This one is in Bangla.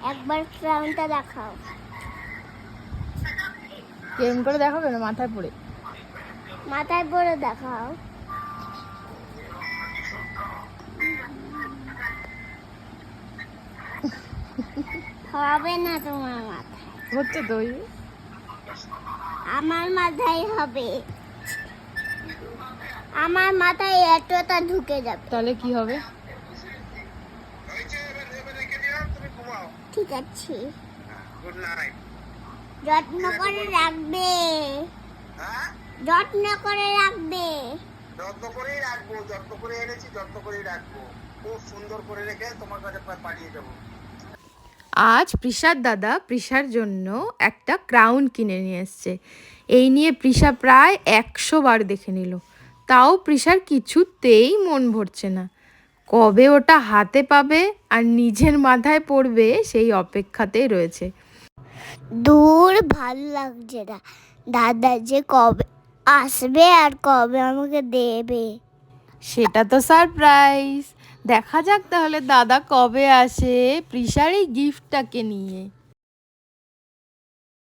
একবার ক্রাউনটা দেখাও। কেমন করে দেখাবে না? মাথায় পড়ে। মাথায় পরে দেখাও। হবে না তোমার মাথায়। হচ্ছে তো ওই। আমার মাথায় হবে। আমার মাথায় এতটা ঢুকে যাবে। তাহলে কি হবে? ঠিক আছে, যত্ন করে রাখবে। যত্ন করে রাখবে। যত্ন করেই রাখবো, যত্ন করে এনেছি, যত্ন করেই রাখবো। খুব সুন্দর করে রেখে তোমার কাছে পাঠিয়ে দেবো। আজ প্রিশার দাদা প্রিশার জন্য একটা ক্রাউন কিনে নিয়ে এসছে। এই নিয়ে প্রিশা প্রায় 100 বার দেখে নিল, তাও প্রিশার কিছুতেই মন ভরছে না। কবে ওটা হাতে পাবে আর নিজের মাথায় পড়বে সেই অপেক্ষাতেই রয়েছে। দূর, ভালো লাগছে না। দাদা যে কবে আসবে আর কবে আমাকে দেবে। সেটা তো সারপ্রাইজ। দেখা যাক তাহলে দাদা কবে আসে প্রিশার এই গিফটটাকে নিয়ে।